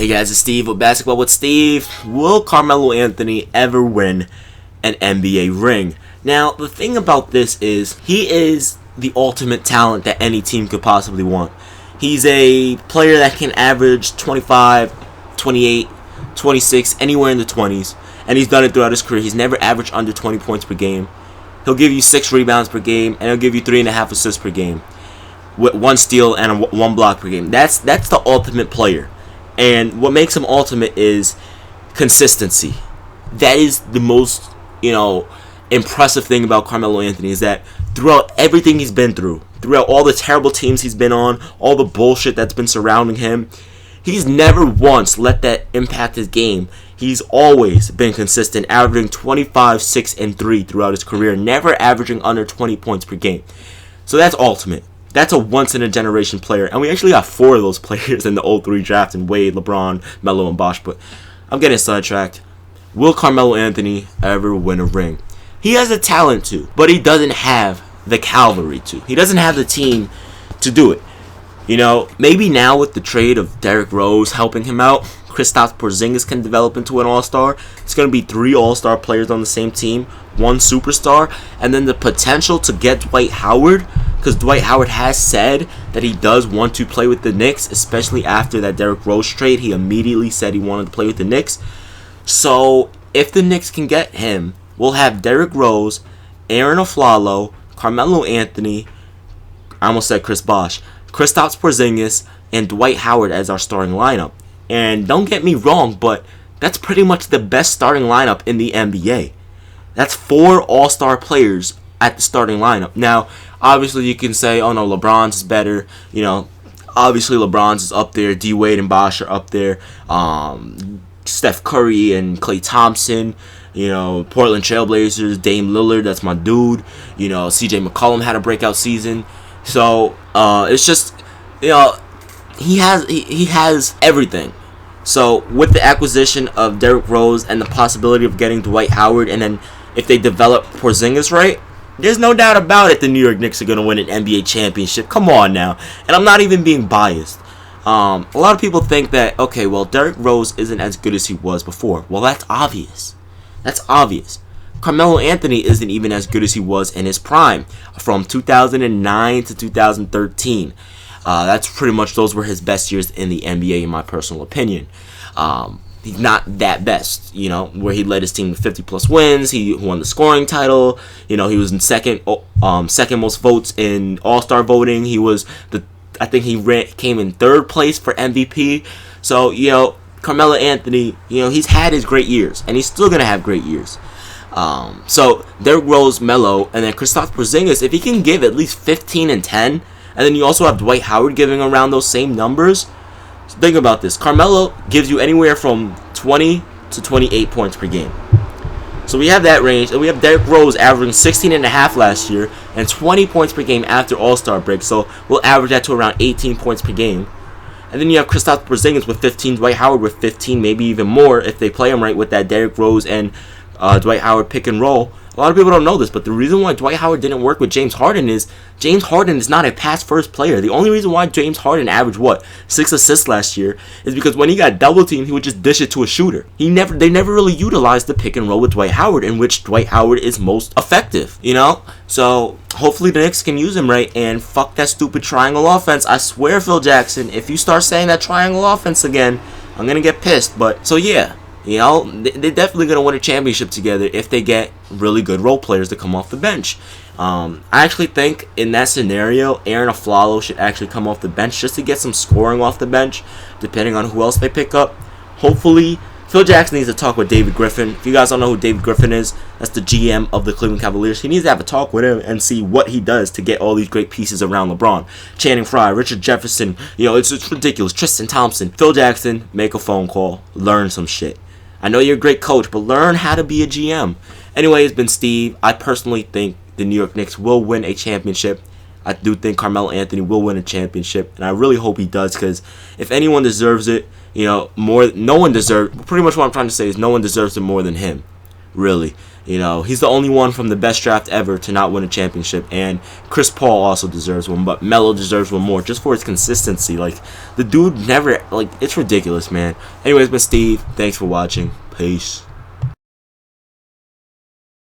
Hey guys, it's Steve with Basketball with Steve. Will Carmelo Anthony ever win an NBA ring? Now, the thing about this is, he is the ultimate talent that any team could possibly want. He's a player that can average 25, 28, 26, anywhere in the 20s. And he's done it throughout his career. He's never averaged under 20 points per game. He'll give you 6 rebounds per game, and he'll give you 3.5 assists per game, with 1 steal and 1 block per game. That's the ultimate player. And what makes him ultimate is consistency. That is the most, impressive thing about Carmelo Anthony, is that throughout everything he's been through, throughout all the terrible teams he's been on, all the bullshit that's been surrounding him, he's never once let that impact his game. He's always been consistent, averaging 25, 6, and 3 throughout his career, never averaging under 20 points per game. So that's ultimate. That's a once-in-a-generation player. And we actually got 4 of those players in the 03 draft, in Wade, LeBron, Melo, and Bosh. But I'm getting sidetracked. Will Carmelo Anthony ever win a ring? He has the talent to, but he doesn't have the cavalry to. He doesn't have the team to do it. Maybe now with the trade of Derrick Rose helping him out, Kristaps Porzingis can develop into an all-star. It's going to be 3 all-star players on the same team, 1 superstar, and then the potential to get Dwight Howard, because Dwight Howard has said that he does want to play with the Knicks, especially after that Derrick Rose trade. He immediately said he wanted to play with the Knicks. So if the Knicks can get him, we'll have Derrick Rose, Aaron Aflalo, Carmelo Anthony, I almost said Chris Bosh, Kristaps Porzingis, and Dwight Howard as our starting lineup. And don't get me wrong, but that's pretty much the best starting lineup in the NBA. That's 4 all-star players at the starting lineup. Now, obviously you can say, oh no, LeBron's is better. Obviously LeBron's is up there. D-Wade and Bosh are up there. Steph Curry and Klay Thompson. Portland Trailblazers, Dame Lillard, that's my dude. CJ McCollum had a breakout season. So, it's just, he has everything. So, with the acquisition of Derrick Rose and the possibility of getting Dwight Howard, and then if they develop Porzingis right, there's no doubt about it the New York Knicks are going to win an NBA championship. Come on now. And I'm not even being biased. A lot of people think that, okay, well, Derrick Rose isn't as good as he was before. Well, that's obvious. That's obvious. Carmelo Anthony isn't even as good as he was in his prime from 2009 to 2013. That's pretty much, those were his best years in the NBA, in my personal opinion. He's not that best, where he led his team to 50-plus wins. He won the scoring title. He was in second most votes in All-Star voting. I think he came in 3rd place for MVP. So, Carmelo Anthony, he's had his great years, and he's still going to have great years. So, Derrick Rose, Melo, and then Kristaps Porzingis, if he can give at least 15 and 10, and then you also have Dwight Howard giving around those same numbers. So think about this. Carmelo gives you anywhere from 20 to 28 points per game. So we have that range, and we have Derrick Rose averaging 16.5 last year and 20 points per game after All-Star break. So we'll average that to around 18 points per game. And then you have Kristaps Porzingis with 15, Dwight Howard with 15, maybe even more if they play him right with that Derrick Rose and Dwight Howard pick and roll. A lot of people don't know this, but the reason why Dwight Howard didn't work with James Harden is James Harden is not a pass-first player. The only reason why James Harden averaged, 6 assists last year is because when he got double-teamed, he would just dish it to a shooter. They never really utilized the pick and roll with Dwight Howard, in which Dwight Howard is most effective, So, hopefully the Knicks can use him right, and fuck that stupid triangle offense. I swear, Phil Jackson, if you start saying that triangle offense again, I'm going to get pissed. But, so yeah. They're definitely going to win a championship together if they get really good role players to come off the bench. I actually think in that scenario, Aaron Aflalo should actually come off the bench just to get some scoring off the bench, depending on who else they pick up. Hopefully, Phil Jackson needs to talk with David Griffin. If you guys don't know who David Griffin is, that's the GM of the Cleveland Cavaliers. He needs to have a talk with him and see what he does to get all these great pieces around LeBron. Channing Frye, Richard Jefferson, it's ridiculous. Tristan Thompson. Phil Jackson, make a phone call. Learn some shit. I know you're a great coach, but learn how to be a GM. Anyway, it's been Steve. I personally think the New York Knicks will win a championship. I do think Carmelo Anthony will win a championship, and I really hope he does, because if anyone deserves it, no one deserves. Pretty much what I'm trying to say is no one deserves it more than him, really. You know, he's the only one from the best draft ever to not win a championship, and Chris Paul also deserves one, but Melo deserves one more just for his consistency. Like, the dude never, like, it's ridiculous, man. Anyways, but Steve, thanks for watching. Peace.